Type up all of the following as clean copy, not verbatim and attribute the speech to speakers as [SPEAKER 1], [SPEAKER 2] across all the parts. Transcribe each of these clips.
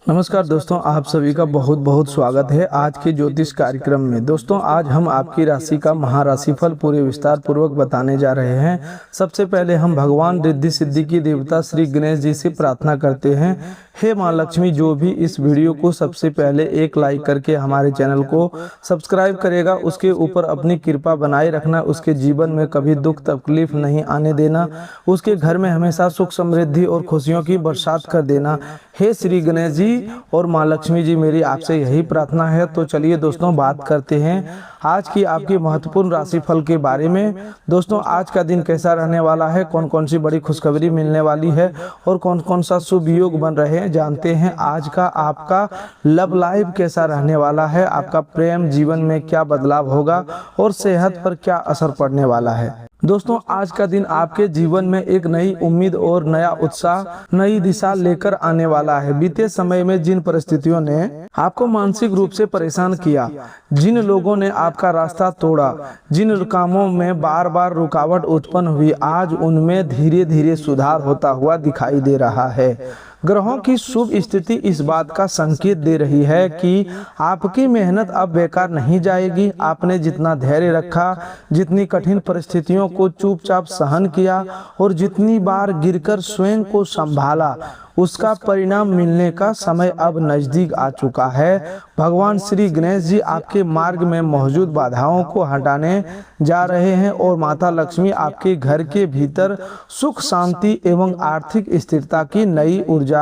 [SPEAKER 1] नमस्कार दोस्तों, आप सभी का बहुत बहुत स्वागत है आज के ज्योतिष कार्यक्रम में। दोस्तों, आज हम आपकी राशि का महाराशिफल पूरे विस्तार पूर्वक बताने जा रहे हैं। सबसे पहले हम भगवान रिद्धि सिद्धि की देवता श्री गणेश जी से प्रार्थना करते हैं, हे माँ लक्ष्मी, जो भी इस वीडियो को सबसे पहले एक लाइक करके हमारे चैनल को सब्सक्राइब करेगा, उसके ऊपर अपनी कृपा बनाए रखना, उसके जीवन में कभी दुख तकलीफ नहीं आने देना, उसके घर में हमेशा सुख समृद्धि और खुशियों की बरसात कर देना। हे श्री गणेश जी और माँ लक्ष्मी जी, मेरी आपसे यही प्रार्थना है। तो चलिए दोस्तों, बात करते हैं आज की आपकी महत्वपूर्ण राशिफल के बारे में। दोस्तों, आज का दिन कैसा रहने वाला है, कौन कौन सी बड़ी खुशखबरी मिलने वाली है और कौन कौन सा शुभ योग बन रहे हैं, जानते हैं। आज का आपका लव लाइफ कैसा रहने वाला है, आपका प्रेम जीवन में क्या बदलाव होगा और सेहत पर क्या असर पड़ने वाला है। दोस्तों, आज का दिन आपके जीवन में एक नई उम्मीद और नया उत्साह, नई दिशा लेकर आने वाला है। बीते समय में जिन परिस्थितियों ने आपको मानसिक रूप से परेशान किया, जिन लोगों ने आपका रास्ता तोड़ा, जिन कामों में बार बार रुकावट उत्पन्न हुई, आज उनमें धीरे धीरे सुधार होता हुआ दिखाई दे रहा है। ग्रहों की शुभ स्थिति इस बात का संकेत दे रही है कि आपकी मेहनत अब बेकार नहीं जाएगी। आपने जितना धैर्य रखा, जितनी कठिन परिस्थितियों को चुपचाप सहन किया और जितनी बार गिरकर स्वयं को संभाला, उसका परिणाम मिलने का समय अब नजदीक आ चुका है। भगवान श्री गणेश जी आपके मार्ग में मौजूद बाधाओं को हटाने जा रहे हैं और माता लक्ष्मी आपके घर के भीतर सुख शांति एवं आर्थिक स्थिरता की नई ऊर्जा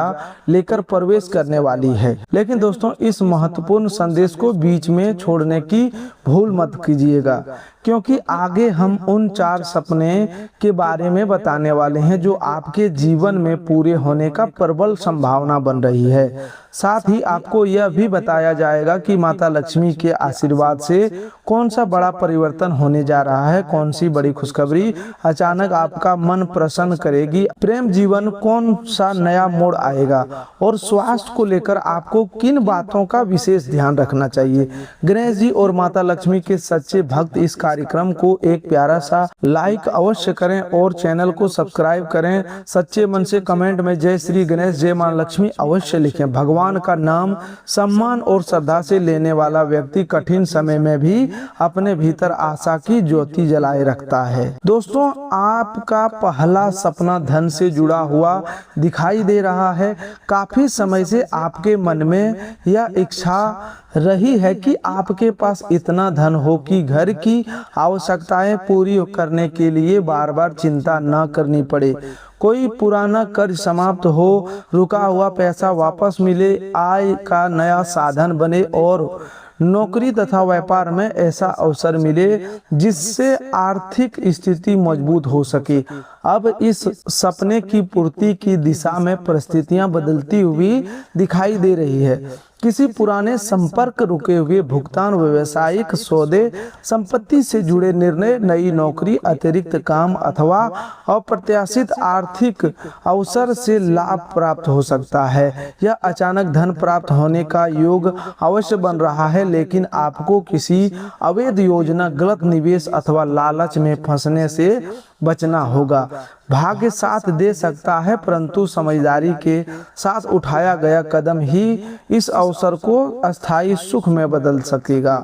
[SPEAKER 1] लेकर प्रवेश करने वाली है। लेकिन दोस्तों, इस महत्वपूर्ण संदेश को बीच में छोड़ने की भूल मत कीजिएगा, क्योंकि आगे हम उन 4 सपने के बारे में बताने वाले हैं जो आपके जीवन में पूरे होने का प्रबल संभावना बन रही है। साथ ही आपको यह भी बताया जाएगा कि माता लक्ष्मी के आशीर्वाद से कौन सा बड़ा परिवर्तन होने जा रहा है, कौन सी बड़ी खुशखबरी अचानक आपका मन प्रसन्न करेगी, प्रेम जीवन कौन सा नया मोड़ आएगा और स्वास्थ्य को लेकर आपको किन बातों का विशेष ध्यान रखना चाहिए। गणेश जी और माता लक्ष्मी के सच्चे भक्त इस कार्यक्रम को एक प्यारा सा लाइक अवश्य करें और चैनल को सब्सक्राइब करें। सच्चे मन से कमेंट में जय श्री गणेश, जय मां लक्ष्मी अवश्य लिखें। भगवान का नाम सम्मान और श्रद्धा से लेने वाला व्यक्ति कठिन समय में भी अपने भीतर आशा की ज्योति जलाए रखता है। दोस्तों, आपका पहला सपना धन से जुड़ा हुआ दिखाई दे रहा है। काफी समय से आपके मन में यह इच्छा रही है कि आपके पास इतना धन हो कि घर की आवश्यकताएं पूरी करने के लिए बार बार चिंता न करनी पड़े, कोई पुराना कर्ज समाप्त हो, रुका हुआ पैसा वापस मिले, आय का नया साधन बने और नौकरी तथा व्यापार में ऐसा अवसर मिले जिससे आर्थिक स्थिति मजबूत हो सके। अब इस सपने की पूर्ति की दिशा में परिस्थितियां बदलती हुई दिखाई दे रही है। किसी पुराने संपर्क, रुके हुए भुगतान, व्यवसायिक सौदे, संपत्ति से जुड़े निर्णय, नई नौकरी, अतिरिक्त काम अथवा अप्रत्याशित आर्थिक अवसर से लाभ प्राप्त हो सकता है। यह अचानक धन प्राप्त होने का योग अवश्य बन रहा है, लेकिन आपको किसी अवैध योजना, गलत निवेश अथवा लालच में फंसने से बचना होगा। भाग्य साथ दे सकता है, परंतु समझदारी के साथ उठाया गया कदम ही इस अवसर को अस्थायी सुख में बदल सकेगा।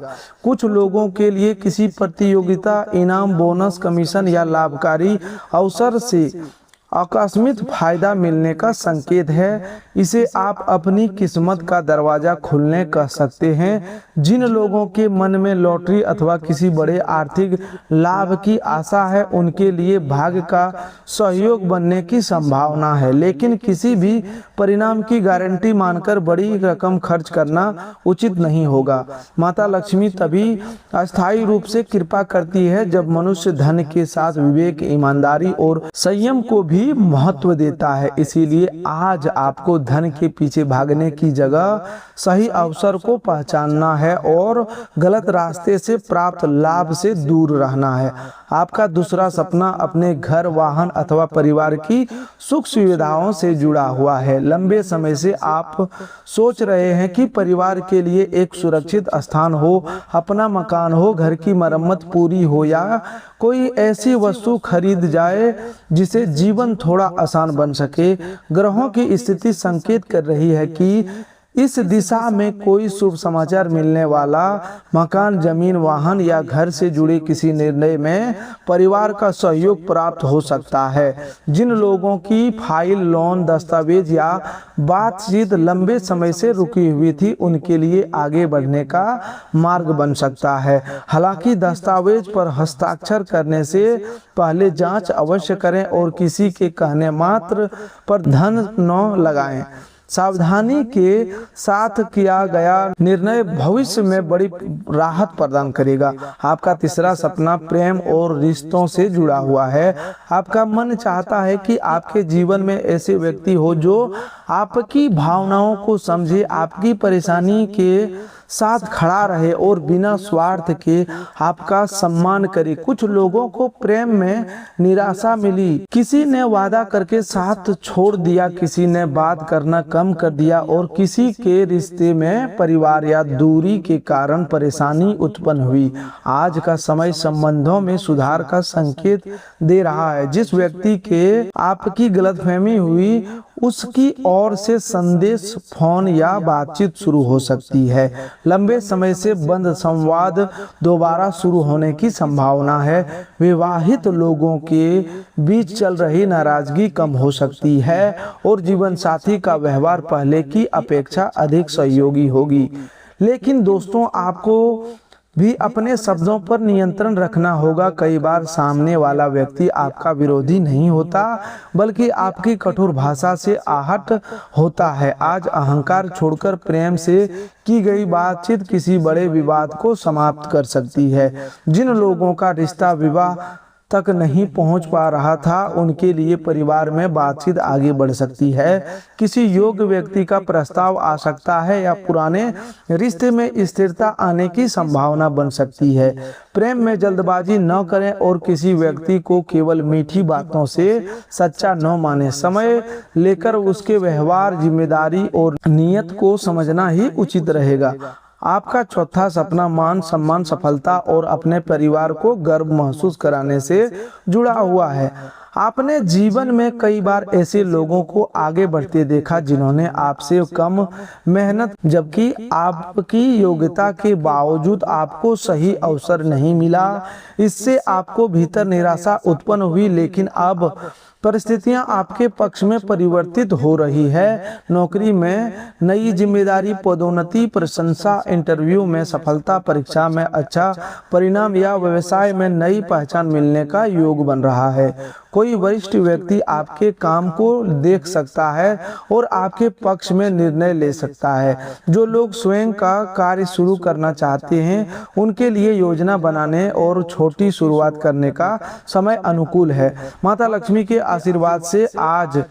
[SPEAKER 1] कुछ लोगों के लिए किसी प्रतियोगिता, इनाम, बोनस, कमीशन या लाभकारी अवसर से आकस्मिक फायदा मिलने का संकेत है। इसे आप अपनी किस्मत का दरवाजा खुलने कह सकते हैं। जिन लोगों के मन में लॉटरी अथवा किसी बड़े आर्थिक लाभ की आशा है, उनके लिए भाग्य का सहयोग बनने की संभावना है, लेकिन किसी भी परिणाम की गारंटी मानकर बड़ी रकम खर्च करना उचित नहीं होगा। माता लक्ष्मी तभी अस्थायी रूप से कृपा करती है जब मनुष्य धन के साथ विवेक, ईमानदारी और संयम को भी महत्व देता है। इसीलिए आज आपको धन के पीछे भागने की जगह सही अवसर को पहचानना है और गलत रास्ते से प्राप्त लाभ से दूर रहना है। आपका दूसरा सपना अपने घर, वाहन अथवा परिवार की सुख सुविधाओं से जुड़ा हुआ है। लंबे समय से आप सोच रहे हैं कि परिवार के लिए एक सुरक्षित स्थान हो, अपना मकान हो, घर की मरम्मत पूरी हो या कोई ऐसी वस्तु खरीद जाए जिसे जीवन थोड़ा आसान बन सके। ग्रहों की स्थिति संकेत कर रही है कि इस दिशा में कोई शुभ समाचार मिलने वाला, मकान, जमीन, वाहन या घर से जुड़े किसी निर्णय में परिवार का सहयोग प्राप्त हो सकता है। जिन लोगों की फाइल, लोन, दस्तावेज या बातचीत लंबे समय से रुकी हुई थी, उनके लिए आगे बढ़ने का मार्ग बन सकता है। हालांकि दस्तावेज पर हस्ताक्षर करने से पहले जांच अवश्य करें और किसी के कहने मात्र पर धन न लगाएं। सावधानी के साथ किया गया निर्णय भविष्य में बड़ी राहत प्रदान करेगा। आपका तीसरा सपना प्रेम और रिश्तों से जुड़ा हुआ है। आपका मन चाहता है कि आपके जीवन में ऐसे व्यक्ति हो जो आपकी भावनाओं को समझे, आपकी परेशानी के साथ खड़ा रहे और बिना स्वार्थ के आपका सम्मान करे। कुछ लोगों को प्रेम में निराशा मिली, किसी ने वादा करके साथ छोड़ दिया, किसी ने बात करना कम कर दिया और किसी के रिश्ते में परिवार या दूरी के कारण परेशानी उत्पन्न हुई। आज का समय संबंधों में सुधार का संकेत दे रहा है। जिस व्यक्ति के आपकी गलतफहमी हुई, उसकी ओर से संदेश, फोन या बातचीत शुरू हो सकती है। लंबे समय से बंद संवाद दोबारा शुरू होने की संभावना है। विवाहित लोगों के बीच चल रही नाराजगी कम हो सकती है और जीवन साथी का व्यवहार पहले की अपेक्षा अधिक सहयोगी होगी। लेकिन दोस्तों, आपको भी अपने शब्दों पर नियंत्रण रखना होगा। कई बार सामने वाला व्यक्ति आपका विरोधी नहीं होता, बल्कि आपकी कठोर भाषा से आहत होता है। आज अहंकार छोड़कर प्रेम से की गई बातचीत किसी बड़े विवाद को समाप्त कर सकती है। जिन लोगों का रिश्ता विवाह तक नहीं पहुंच पा रहा था, उनके लिए परिवार में बातचीत आगे बढ़ सकती है। किसी योग्य व्यक्ति का प्रस्ताव आ सकता है या पुराने रिश्ते में स्थिरता आने की संभावना बन सकती है। प्रेम में जल्दबाजी न करें और किसी व्यक्ति को केवल मीठी बातों से सच्चा न माने। समय लेकर उसके व्यवहार, जिम्मेदारी और नियत को समझना ही उचित रहेगा। आपका चौथा सपना मान सम्मान, सफलता और अपने परिवार को गर्व महसूस कराने से जुड़ा हुआ है। आपने जीवन में कई बार ऐसे लोगों को आगे बढ़ते देखा जिन्होंने आपसे कम मेहनत, जबकि आपकी योग्यता के बावजूद आपको सही अवसर नहीं मिला। इससे आपको भीतर निराशा उत्पन्न हुई, लेकिन अब परिस्थितियां आपके पक्ष में परिवर्तित हो रही है। नौकरी में नई जिम्मेदारी, पदोन्नति, प्रशंसा, इंटरव्यू में सफलता, परीक्षा में अच्छा परिणाम या व्यवसाय में नई पहचान मिलने का योग बन रहा है। कोई वरिष्ठ व्यक्ति आपके काम को देख सकता है और आपके पक्ष में निर्णय ले सकता है। जो लोग स्वयं का कार्य शुरू करना चाहते हैं, उनके लिए योजना बनाने और छोटी शुरुआत करने का समय अनुकूल है। माता लक्ष्मी के आशीर्वाद से आज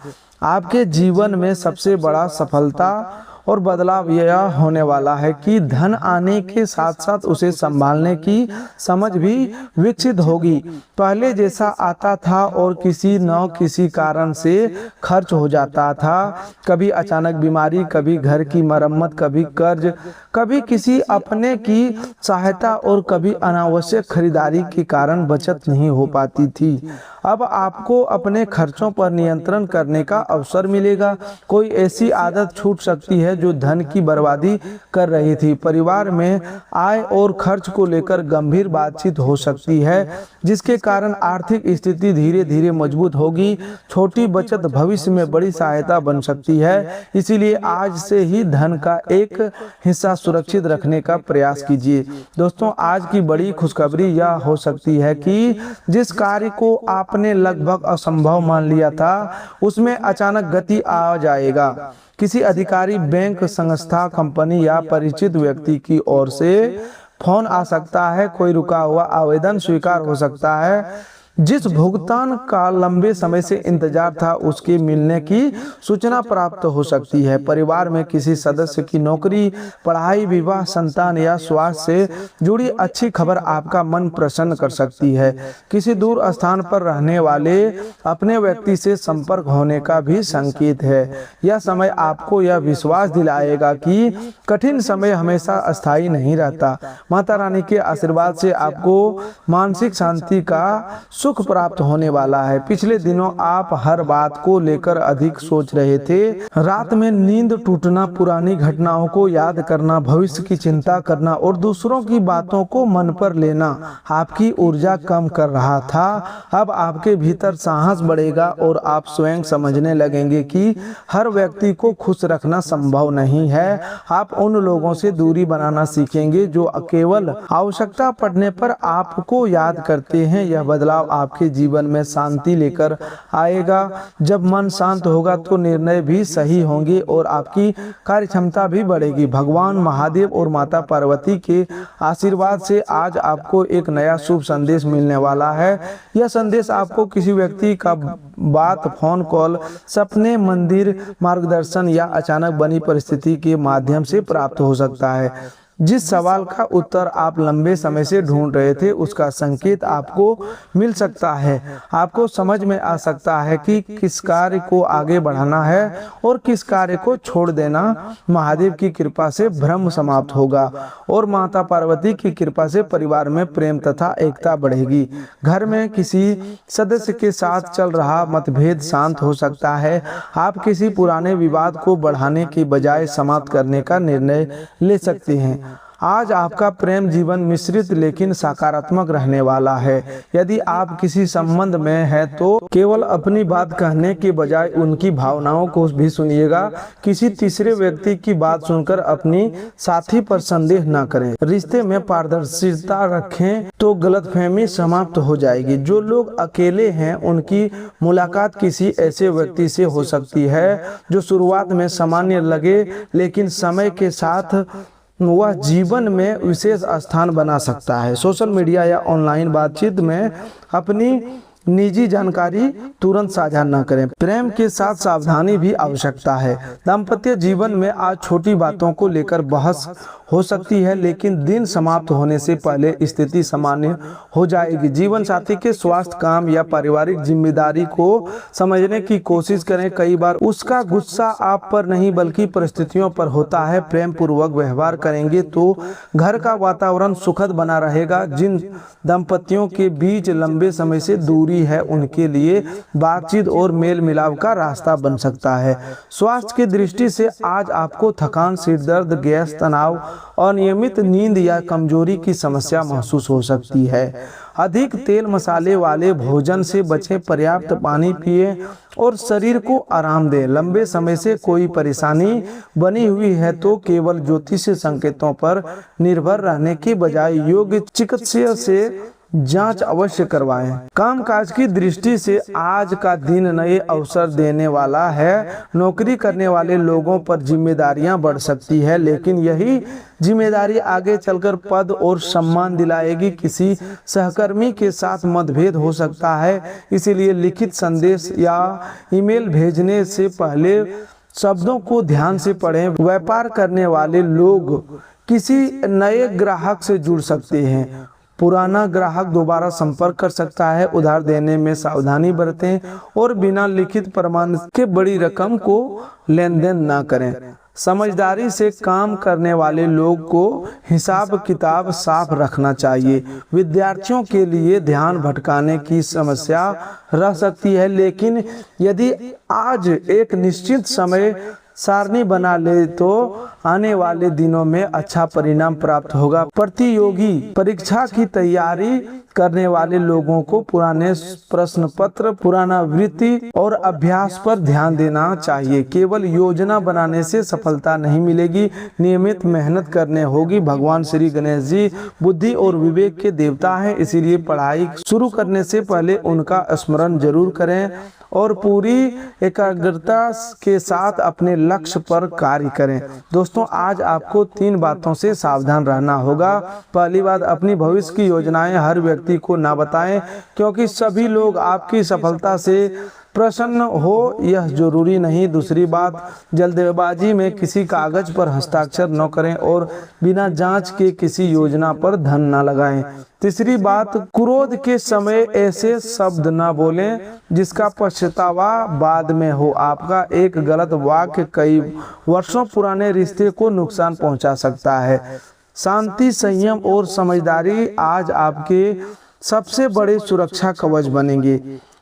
[SPEAKER 1] आपके जीवन में सबसे बड़ा सफलता और बदलाव यह होने वाला है कि धन आने के साथ साथ उसे संभालने की समझ भी विकसित होगी। पहले जैसा आता था और किसी न किसी कारण से खर्च हो जाता था। कभी अचानक बीमारी, कभी घर की मरम्मत, कभी कर्ज, कभी किसी अपने की सहायता और कभी अनावश्यक खरीदारी के कारण बचत नहीं हो पाती थी। अब आपको अपने खर्चों पर नियंत्रण करने का अवसर मिलेगा। कोई ऐसी आदत छूट सकती है जो धन की बर्बादी कर रही थी। परिवार में आय और खर्च को लेकर गंभीर बातचीत हो सकती है, जिसके कारण आर्थिक स्थिति धीरे धीरे मजबूत होगी। छोटी बचत भविष्य में बड़ी सहायता बन सकती है। इसीलिए आज से ही धन का एक हिस्सा सुरक्षित रखने का प्रयास कीजिए। दोस्तों, आज की बड़ी खुशखबरी यह हो सकती है कि जिस कार्य को आपने लगभग असंभव मान लिया था, उसमें अचानक गति आ जाएगा। किसी अधिकारी, बैंक, संस्था, कंपनी या परिचित व्यक्ति की ओर से फोन आ सकता है। कोई रुका हुआ आवेदन स्वीकार हो सकता है। जिस भुगतान का लंबे समय से इंतजार था, उसके मिलने की सूचना प्राप्त हो सकती है। परिवार में किसी सदस्य की नौकरी, पढ़ाई, विवाह, संतान या स्वास्थ्य से जुड़ी अच्छी खबर आपका मन प्रसन्न कर सकती है। किसी दूर स्थान पर रहने वाले अपने व्यक्ति से संपर्क होने का भी संकेत है। यह समय आपको यह विश्वास दिलाएगा कि कठिन समय हमेशा अस्थायी नहीं रहता। माता रानी के आशीर्वाद से आपको मानसिक शांति का सुख प्राप्त होने वाला है। पिछले दिनों आप हर बात को लेकर अधिक सोच रहे थे। रात में नींद टूटना, पुरानी घटनाओं को याद करना, भविष्य की चिंता करना और दूसरों की बातों को मन पर लेना आपकी ऊर्जा कम कर रहा था। अब आपके भीतर साहस बढ़ेगा और आप स्वयं समझने लगेंगे कि हर व्यक्ति को खुश रखना संभव नहीं है। आप उन लोगों से दूरी बनाना सीखेंगे जो केवल आवश्यकता पड़ने पर आपको याद करते हैं। यह बदलाव आपके जीवन में शांति लेकर आएगा। जब मन शांत होगा तो निर्णय भी सही होंगे और आपकी कार्य क्षमता भी बढ़ेगी। भगवान महादेव और माता पार्वती के आशीर्वाद से आज आपको एक नया शुभ संदेश मिलने वाला है। यह संदेश आपको किसी व्यक्ति का बात, फोन कॉल, सपने, मंदिर, मार्गदर्शन या अचानक बनी परिस्थिति के माध्यम से प्राप्त हो सकता है। जिस सवाल का उत्तर आप लंबे समय से ढूंढ रहे थे उसका संकेत आपको मिल सकता है। आपको समझ में आ सकता है कि किस कार्य को आगे बढ़ाना है और किस कार्य को छोड़ देना। महादेव की कृपा से भ्रम समाप्त होगा और माता पार्वती की कृपा से परिवार में प्रेम तथा एकता बढ़ेगी। घर में किसी सदस्य के साथ चल रहा मतभेद शांत हो सकता है। आप किसी पुराने विवाद को बढ़ाने की बजाय समाप्त करने का निर्णय ले सकते हैं। आज आपका प्रेम जीवन मिश्रित लेकिन सकारात्मक रहने वाला है। यदि आप किसी संबंध में हैं तो केवल अपनी बात कहने के बजाय उनकी भावनाओं को भी सुनिएगा। किसी तीसरे व्यक्ति की बात सुनकर अपनी साथी पर संदेह न करें। रिश्ते में पारदर्शिता रखें तो गलतफहमी समाप्त हो जाएगी। जो लोग अकेले हैं उनकी मुलाकात किसी ऐसे व्यक्ति से हो सकती है जो शुरुआत में सामान्य लगे लेकिन समय के साथ वह जीवन में विशेष स्थान बना सकता है। सोशल मीडिया या ऑनलाइन बातचीत में अपनी निजी जानकारी तुरंत साझा न करें। प्रेम के साथ सावधानी भी आवश्यकता है। दाम्पत्य जीवन में आज छोटी बातों को लेकर बहस हो सकती है लेकिन दिन समाप्त होने से पहले स्थिति सामान्य हो जाएगी। जीवन साथी के स्वास्थ्य, काम या पारिवारिक जिम्मेदारी को समझने की कोशिश करें। कई बार उसका गुस्सा आप पर नहीं बल्कि परिस्थितियों पर होता है। प्रेम पूर्वक व्यवहार करेंगे तो घर का वातावरण सुखद बना रहेगा। जिन दंपतियों के बीच लंबे समय से दूरी है उनके लिए बातचीत और मेल मिलाप का रास्ता बन सकता है। स्वास्थ्य की दृष्टि से आज आपको थकान, सिर दर्द, गैस, तनाव, अनियमित नींद या कमजोरी की समस्या महसूस हो सकती है। अधिक तेल मसाले वाले भोजन से बचें, पर्याप्त पानी पिएं और शरीर को आराम दें। लंबे समय से कोई परेशानी बनी हुई है तो केवल ज्योतिषीय संकेतों पर निर्भर रहने के बजाय योग्य चिकित्सक से जांच अवश्य करवाएं। कामकाज की दृष्टि से आज का दिन नए अवसर देने वाला है। नौकरी करने वाले लोगों पर जिम्मेदारियां बढ़ सकती है लेकिन यही जिम्मेदारी आगे चलकर पद और सम्मान दिलाएगी। किसी सहकर्मी के साथ मतभेद हो सकता है, इसीलिए लिखित संदेश या ईमेल भेजने से पहले शब्दों को ध्यान से पढ़ें। व्यापार करने वाले लोग किसी नए ग्राहक से जुड़ सकते हैं। पुराना ग्राहक दोबारा संपर्क कर सकता है। उधार देने में सावधानी बरतें और बिना लिखित प्रमाण के बड़ी रकम को लेन देन न करें। समझदारी से काम करने वाले लोग को हिसाब किताब साफ रखना चाहिए। विद्यार्थियों के लिए ध्यान भटकाने की समस्या रह सकती है लेकिन यदि आज एक निश्चित समय सारणी बना ले तो आने वाले दिनों में अच्छा परिणाम प्राप्त होगा। प्रतियोगी परीक्षा की तैयारी करने वाले लोगों को पुराने प्रश्न पत्र, पुराना वृत्ति और अभ्यास पर ध्यान देना चाहिए। केवल योजना बनाने से सफलता नहीं मिलेगी, नियमित मेहनत करने होगी। भगवान श्री गणेश जी बुद्धि और विवेक के देवता हैं, इसीलिए पढ़ाई शुरू करने से पहले उनका स्मरण जरूर करें और पूरी एकाग्रता के साथ अपने लक्ष्य पर कार्य करें। दोस्तों, आज आपको 3 बातों से सावधान रहना होगा। पहली बात, अपनी भविष्य की योजनाएं हर व्यक्ति को ना बताएं क्योंकि सभी लोग आपकी सफलता से प्रसन्न हो यह जरूरी नहीं। दूसरी बात, जल्दबाजी में किसी कागज पर हस्ताक्षर न करें और बिना जांच के किसी योजना पर धन न लगाएं। तीसरी बात, क्रोध के समय ऐसे शब्द न बोलें जिसका पछतावा बाद में हो। आपका एक गलत वाक्य कई वर्षों पुराने रिश्ते को नुकसान पहुंचा सकता है। शांति, संयम और समझदारी आज आपके सबसे बड़े सुरक्षा कवच बनेंगे।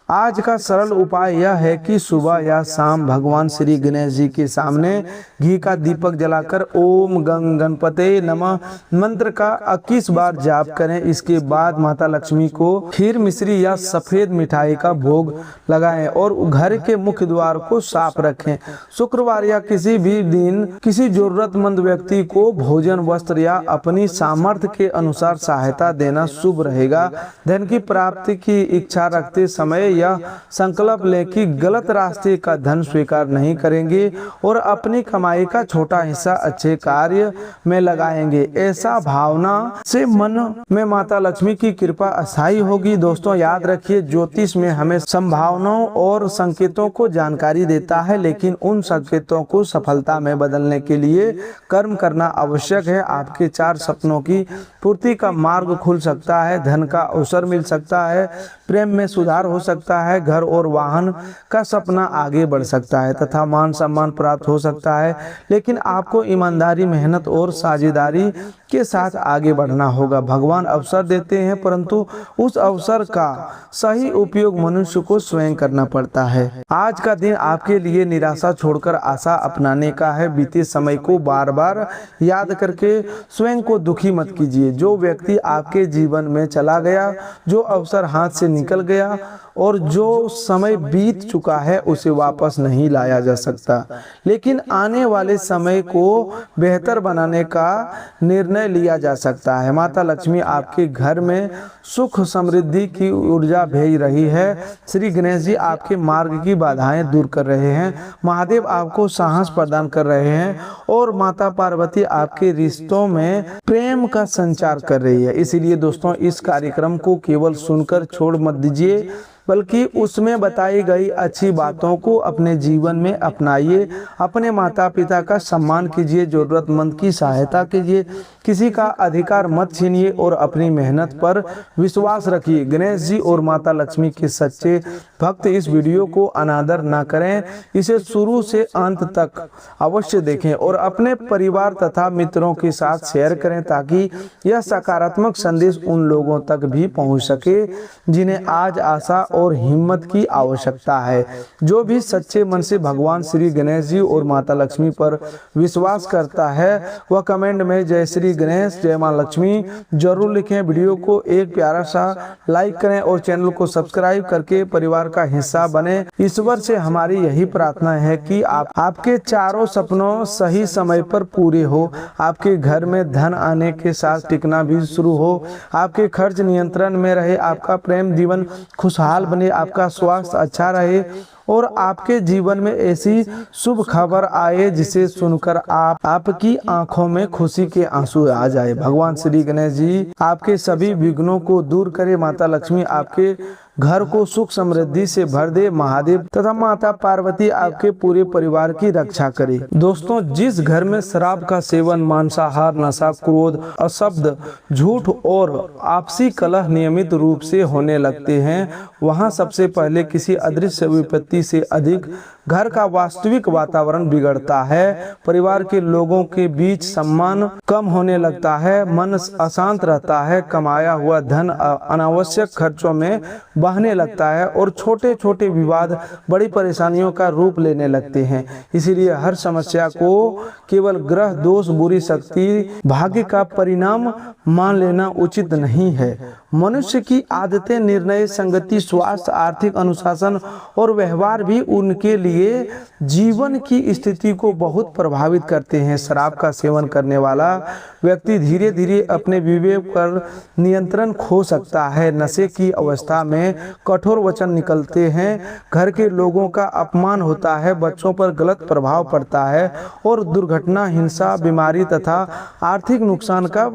[SPEAKER 1] आज का सरल उपाय यह है कि सुबह या शाम भगवान श्री गणेश जी के सामने घी का दीपक जलाकर ओम गंग गणपते नमः मंत्र का 21 बार जाप करें। इसके बाद माता लक्ष्मी को खीर मिश्री या सफेद मिठाई का भोग लगाएं और घर के मुख्य द्वार को साफ रखें। शुक्रवार या किसी भी दिन किसी जरूरतमंद व्यक्ति को भोजन, वस्त्र या अपनी सामर्थ्य के अनुसार सहायता देना शुभ रहेगा। धन की प्राप्ति की इच्छा रखते समय यह संकल्प लें कि गलत रास्ते का धन स्वीकार नहीं करेंगे और अपनी कमाई का छोटा हिस्सा अच्छे कार्य में लगाएंगे। ऐसा भावना से मन में माता लक्ष्मी की कृपा अस्थायी होगी। दोस्तों याद रखिए, ज्योतिष में हमें संभावनाओं और संकेतों को जानकारी देता है, लेकिन उन संकेतों को सफलता में बदलने के लिए कर्म करना आवश्यक है। आपके 4 सपनों की पूर्ति का मार्ग खुल सकता है, धन का अवसर मिल सकता है, प्रेम में सुधार हो सकता है, घर और वाहन का सपना आगे बढ़ सकता है तथा मान सम्मान प्राप्त हो सकता है। लेकिन आपको ईमानदारी, मेहनत और साझेदारी के साथ आगे बढ़ना होगा। भगवान अवसर देते हैं, परंतु उस अवसर का सही उपयोग मनुष्य को स्वयं करना पड़ता है। आज का दिन आपके लिए निराशा छोड़कर आशा अपनाने का है। बीते समय को बार बार याद करके स्वयं को दुखी मत कीजिए। जो व्यक्ति आपके जीवन में चला गया, जो अवसर हाथ से निकल गया और जो समय बीत चुका है, उसे वापस नहीं लाया जा सकता, लेकिन आने वाले समय को बेहतर बनाने का निर्णय लिया जा सकता है। माता लक्ष्मी आपके घर में सुख समृद्धि की ऊर्जा भेज रही है। श्री गणेश जी आपके मार्ग की बाधाएं दूर कर रहे हैं। महादेव आपको साहस प्रदान कर रहे हैं और माता पार्वती आपके रिश्तों में प्रेम का संचार कर रही है। इसीलिए दोस्तों, इस कार्यक्रम को केवल सुनकर छोड़ मत दीजिए, बल्कि उसमें बताई गई अच्छी बातों को अपने जीवन में अपनाइए। अपने माता पिता का सम्मान कीजिए, जरूरतमंद की सहायता कीजिए, किसी का अधिकार मत छीनिए और अपनी मेहनत पर विश्वास रखिए। गणेश जी और माता लक्ष्मी के सच्चे भक्त इस वीडियो को अनादर ना करें, इसे शुरू से अंत तक अवश्य देखें और अपने परिवार तथा मित्रों के साथ शेयर करें, ताकि यह सकारात्मक संदेश उन लोगों तक भी पहुंच सके जिन्हें आज आशा और हिम्मत की आवश्यकता है। जो भी सच्चे मन से भगवान श्री गणेश जी और माता लक्ष्मी पर विश्वास करता है, वह कमेंट में जय श्री गणेश, जय मां लक्ष्मी जरूर लिखें। वीडियो को एक प्यारा सा लाइक करें और चैनल को सब्सक्राइब करके परिवार का हिस्सा बने। ईश्वर से हमारी यही प्रार्थना है कि आपके चारों सपनों सही समय पर पूरे हो, आपके घर में धन आने के साथ टिकना भी शुरू हो, आपके खर्च नियंत्रण में रहे, आपका प्रेम जीवन खुशहाल बने, आपका स्वास्थ्य अच्छा रहे और आपके जीवन में ऐसी शुभ खबर आए जिसे सुनकर आपकी आंखों में खुशी के आंसू आ जाए। भगवान श्री गणेश जी आपके सभी विघ्नों को दूर करे। माता लक्ष्मी आपके घर को सुख समृद्धि से भर दे। महादेव तथा माता पार्वती आपके पूरे परिवार की रक्षा करे। दोस्तों, जिस घर में शराब का सेवन, मांसाहार, नशा, क्रोध, अशब्द, झूठ और आपसी कलह नियमित रूप से होने लगते हैं, वहां सबसे पहले किसी अदृश्य विपत्ति से अधिक घर का वास्तविक वातावरण बिगड़ता है। परिवार के लोगों के बीच सम्मान कम होने लगता है, मन अशांत रहता है, कमाया हुआ धन अनावश्यक खर्चों में बहने लगता है और छोटे छोटे विवाद बड़ी परेशानियों का रूप लेने लगते हैं। इसीलिए हर समस्या को केवल ग्रह दोष, बुरी शक्ति, भाग्य का परिणाम मान लेना उचित नहीं है। मनुष्य की आदतें, निर्णय, संगति, स्वास्थ्य, आर्थिक अनुशासन और व्यवहार भी उनके लिए जीवन की स्थिति को बहुत प्रभावित करते हैं। शराब का सेवन करने वाला व्यक्ति धीरे धीरे अपने विवेक पर नियंत्रण खो सकता है। नशे की अवस्था में कठोर वचन निकलते हैं, घर के लोगों का अपमान होता है, बच्चों पर गलत प्रभाव पड़ता है और दुर्घटना, हिंसा, बीमारी तथा आर्थिक नुकसान का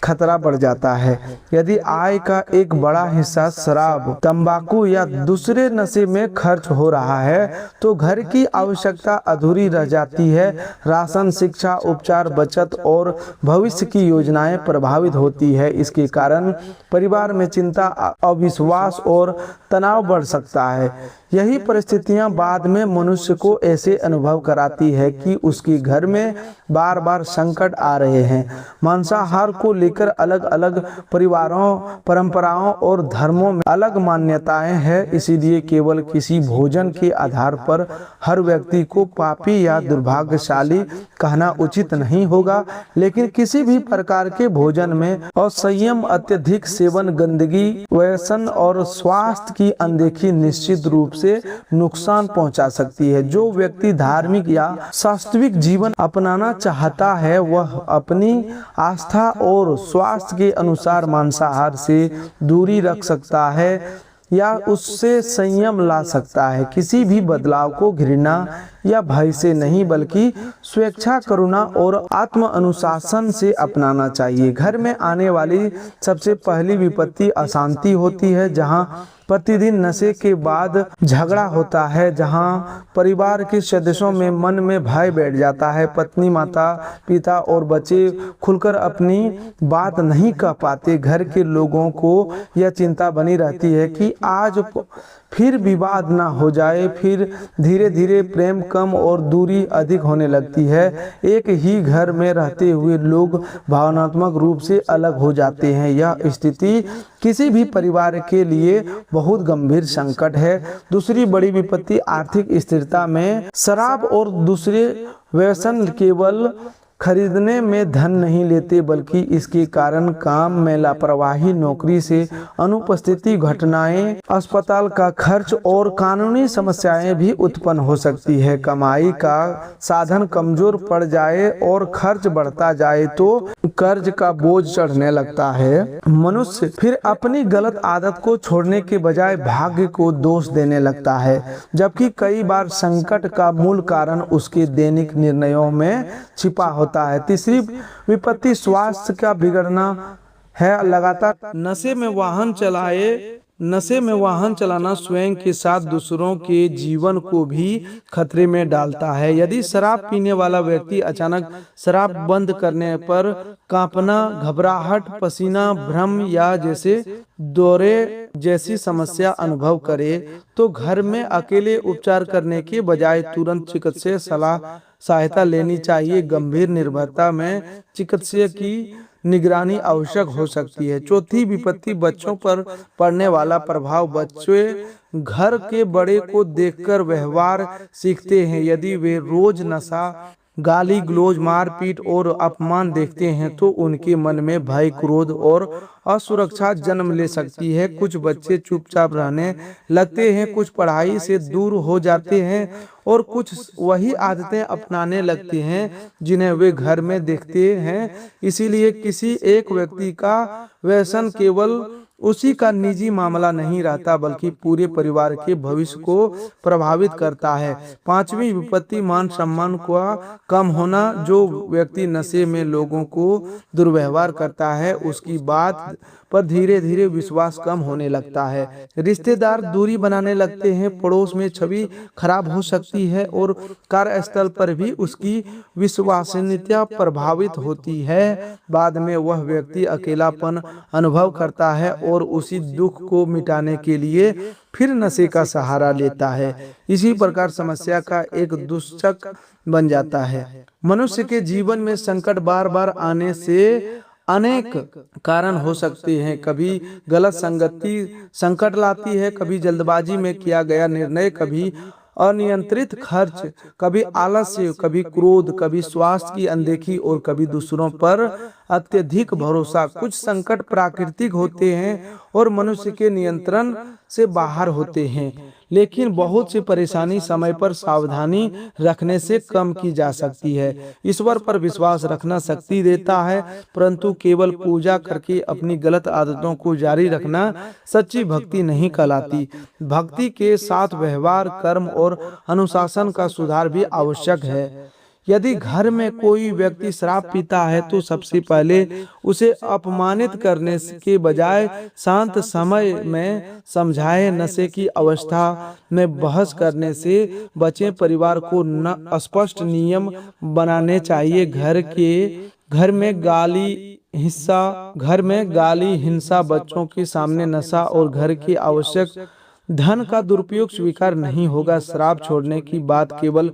[SPEAKER 1] खतरा बढ़ जाता है। यदि आय का एक बड़ा हिस्सा शराब, तंबाकू या दूसरे नशे में खर्च हो रहा है, तो घर की आवश्यकता अधूरी रह जाती है। राशन, शिक्षा, उपचार, बचत और भविष्य की योजनाएं प्रभावित होती है। इसके कारण परिवार में चिंता, अविश्वास और तनाव बढ़ सकता है। यही परिस्थितियां बाद में मनुष्य को ऐसे अनुभव कराती है कि उसके घर में बार बार संकट आ रहे हैं। मांसाहार को लेकर अलग अलग परिवारों, परंपराओं और धर्मों में अलग मान्यताएं हैं। इसीलिए केवल किसी भोजन के आधार पर हर व्यक्ति को पापी या दुर्भाग्यशाली कहना उचित नहीं होगा, लेकिन किसी भी प्रकार के भोजन में असंयम, अत्यधिक सेवन, गंदगी, व्यसन और स्वास्थ्य की अनदेखी निश्चित रूप से नुकसान पहुंचा सकती है। जो व्यक्ति धार्मिक या वास्तविक जीवन अपनाना चाहता है वह अपनी आस्था और स्वास्थ्य के अनुसार मांसाहार से दूरी रख सकता है या उससे संयम ला सकता है। किसी भी बदलाव को घृणा या भय से नहीं बल्कि स्वेच्छा, करुणा और आत्म अनुशासन से अपनाना चाहिए। घर में आने वाली सबसे पहली विपत्ति अशांति होती है। जहां प्रतिदिन नशे के बाद झगड़ा होता है, जहां परिवार के सदस्यों में मन में भय बैठ जाता है, पत्नी, माता पिता और बच्चे खुलकर अपनी बात नहीं कह पाते, घर के लोगों को यह चिंता बनी रहती है कि आज फिर विवाद ना हो जाए, फिर धीरे धीरे प्रेम कम और दूरी अधिक होने लगती है। एक ही घर में रहते हुए लोग भावनात्मक रूप से अलग हो जाते हैं। यह स्थिति किसी भी परिवार के लिए बहुत गंभीर संकट है। दूसरी बड़ी विपत्ति आर्थिक स्थिरता में शराब और दूसरे व्यसन केवल खरीदने में धन नहीं लेते बल्कि इसके कारण काम में लापरवाही, नौकरी से अनुपस्थिति, घटनाएं, अस्पताल का खर्च और कानूनी समस्याएं भी उत्पन्न हो सकती है। कमाई का साधन कमजोर पड़ जाए और खर्च बढ़ता जाए तो कर्ज का बोझ चढ़ने लगता है। मनुष्य फिर अपनी गलत आदत को छोड़ने के बजाय भाग्य को दोष देने लगता है, जबकि कई बार संकट का मूल कारण उसके दैनिक निर्णयों में छिपा होता है। तीसरी विपत्ति स्वास्थ्य का बिगड़ना है। लगातार नशे में वाहन चलाना स्वयं के साथ दूसरों के जीवन को भी खतरे में डालता है। यदि शराब पीने वाला व्यक्ति अचानक शराब बंद करने पर कांपना, घबराहट, पसीना, भ्रम या जैसे दौरे जैसी समस्या अनुभव करे तो घर में अकेले उपचार करने के बजाय तुरंत चिकित्सकीय सहायता लेनी चाहिए। गंभीर निर्भरता में चिकित्सक की निगरानी आवश्यक हो सकती है। चौथी विपत्ति बच्चों पर पड़ने वाला प्रभाव। बच्चे घर के बड़े को देखकर व्यवहार सीखते हैं। यदि वे रोज नशा, गाली गलौज, मारपीट और अपमान देखते हैं तो उनके मन में भय, क्रोध और असुरक्षा जन्म ले सकती है। कुछ बच्चे चुपचाप रहने लगते हैं, कुछ पढ़ाई से दूर हो जाते हैं और कुछ वही आदतें अपनाने लगते हैं जिन्हें वे घर में देखते हैं। इसीलिए किसी एक व्यक्ति का व्यसन केवल उसी का निजी मामला नहीं रहता बल्कि पूरे परिवार के भविष्य को प्रभावित करता है। पांचवी विपत्ति मान सम्मान का कम होना। जो व्यक्ति नशे में लोगों को दुर्व्यवहार करता है उसकी बात पर धीरे धीरे विश्वास कम होने लगता है। रिश्तेदार दूरी बनाने लगते हैं, पड़ोस में छवि खराब हो सकती है और कार्यस्थल पर भी उसकी विश्वसनीयता प्रभावित होती है। बाद में वह व्यक्ति अकेलापन अनुभव करता है और उसी दुख को मिटाने के लिए फिर नशे का सहारा लेता है। इसी प्रकार समस्या का एक दुष्चक्र बन जाता है। मनुष्य के जीवन में संकट बार बार आने से अनेक कारण हो सकते हैं। कभी गलत संगति संकट लाती है, कभी जल्दबाजी में किया गया निर्णय, कभी अनियंत्रित खर्च, कभी आलस्य, कभी क्रोध, कभी स्वास्थ्य की अनदेखी और कभी दूसरों पर अत्यधिक भरोसा। कुछ संकट प्राकृतिक होते हैं और मनुष्य के नियंत्रण से बाहर होते हैं, लेकिन बहुत सी परेशानी समय पर सावधानी रखने से कम की जा सकती है। ईश्वर पर विश्वास रखना शक्ति देता है, परंतु केवल पूजा करके अपनी गलत आदतों को जारी रखना सच्ची भक्ति नहीं कहलाती। भक्ति के साथ व्यवहार, कर्म और अनुशासन का सुधार भी आवश्यक है। यदि घर में कोई व्यक्ति शराब पीता है तो सबसे पहले उसे अपमानित करने के बजाय शांत समय में समझाएं। नशे की अवस्था में बहस करने से बचें। परिवार को स्पष्ट नियम बनाने चाहिए। घर में गाली, हिंसा, बच्चों के सामने नशा और घर की आवश्यक धन का दुरुपयोग स्वीकार नहीं होगा। शराब छोड़ने की बात केवल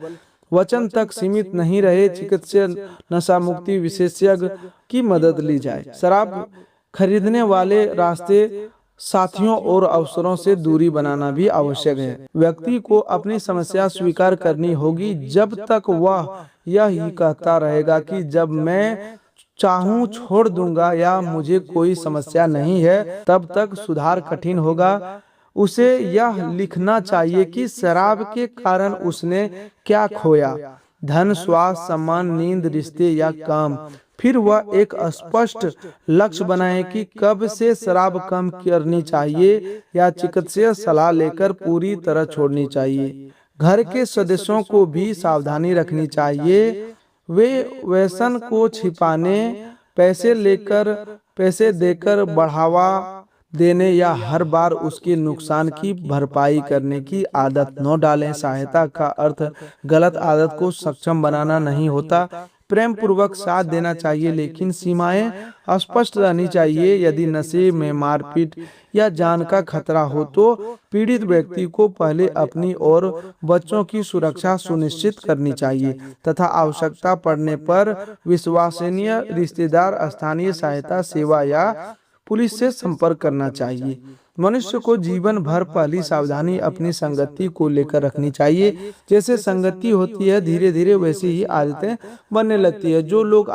[SPEAKER 1] वचन तक सीमित नहीं रहे, चिकित्सा नशा मुक्ति विशेषज्ञ की मदद ली जाए। शराब खरीदने वाले रास्ते, साथियों और अवसरों से दूरी बनाना भी आवश्यक है। व्यक्ति को अपनी समस्या स्वीकार करनी होगी। जब तक वह यह ही कहता रहेगा कि जब मैं चाहूं छोड़ दूंगा या मुझे कोई समस्या नहीं है, तब तक सुधार कठिन होगा। उसे यह लिखना चाहिए कि शराब के कारण उसने क्या खोया, धन, स्वास्थ्य, सम्मान, नींद, रिश्ते या काम। फिर वह एक स्पष्ट लक्ष्य बनाए कि कब से शराब कम करनी चाहिए या चिकित्सीय सलाह लेकर पूरी तरह छोड़नी चाहिए। घर के सदस्यों को भी सावधानी रखनी चाहिए। वे व्यसन को छिपाने, पैसे देकर बढ़ावा देने या हर बार उसके नुकसान की भरपाई करने की आदत न डालें। सहायता का अर्थ गलत आदत को सक्षम बनाना नहीं होता। प्रेम पूर्वक साथ देना चाहिए, लेकिन सीमाएं स्पष्ट रहनी चाहिए। यदि नशे में मारपीट या जान का खतरा हो तो पीड़ित व्यक्ति को पहले अपनी और बच्चों की सुरक्षा सुनिश्चित करनी चाहिए तथा आवश्यकता पड़ने पर विश्वसनीय रिश्तेदार, स्थानीय सहायता सेवा या पुलिस से संपर्क करना चाहिए। मनुष्य को जीवन भर पहली सावधानी अपनी संगति को लेकर रखनी चाहिए। जैसे संगति होती है, धीरे धीरे वैसी ही आदतें बनने लगती है। जो लोग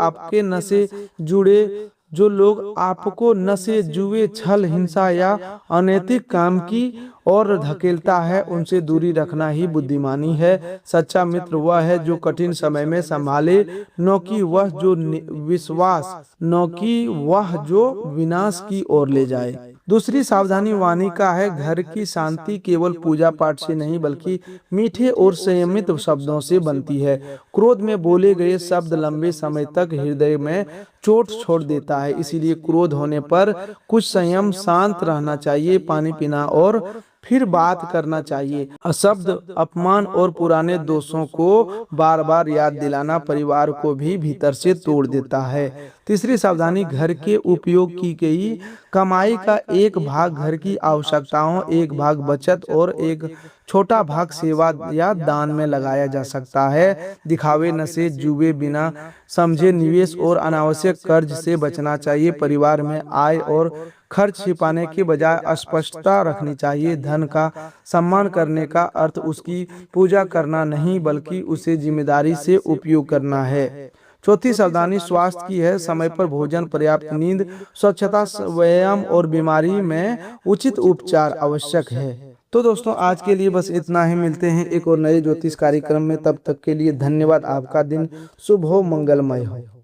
[SPEAKER 1] आपको नशे, जुए, छल, हिंसा या अनैतिक काम की और धकेलता है, उनसे दूरी रखना ही बुद्धिमानी है। सच्चा मित्र वह है जो कठिन समय में संभाले, न कि वह जो विनाश की ओर ले जाए। दूसरी सावधानी वाणी का है। घर की शांति केवल पूजा पाठ से नहीं बल्कि मीठे और संयमित शब्दों से बनती है। क्रोध में बोले गए शब्द लंबे समय तक हृदय में चोट छोड़ देता है। इसीलिए क्रोध होने पर कुछ संयम, शांत रहना चाहिए, पानी पीना और फिर बात करना चाहिए। अशब्द, अपमान और पुराने दोषों को बार बार याद दिलाना परिवार को भी भीतर से तोड़ देता है। तीसरी सावधानी, घर के उपयोग की गई कमाई का एक भाग घर की आवश्यकताओं, एक भाग बचत और एक छोटा भाग सेवा या दान में लगाया जा सकता है। दिखावे, नशे, जुए, बिना समझे निवेश और अनावश्यक कर्ज से बचना चाहिए। परिवार में आय और खर्च छिपाने के बजाय स्पष्टता रखनी चाहिए। धन का सम्मान करने का अर्थ उसकी पूजा करना नहीं बल्कि उसे जिम्मेदारी से उपयोग करना है। चौथी सावधानी स्वास्थ्य की है। समय पर भोजन, पर्याप्त नींद, स्वच्छता, व्यायाम और बीमारी में उचित उपचार आवश्यक है। तो दोस्तों, आज के लिए बस इतना ही। मिलते हैं एक और नए ज्योतिष कार्यक्रम में। तब तक के लिए धन्यवाद। आपका दिन शुभ हो, मंगलमय हो।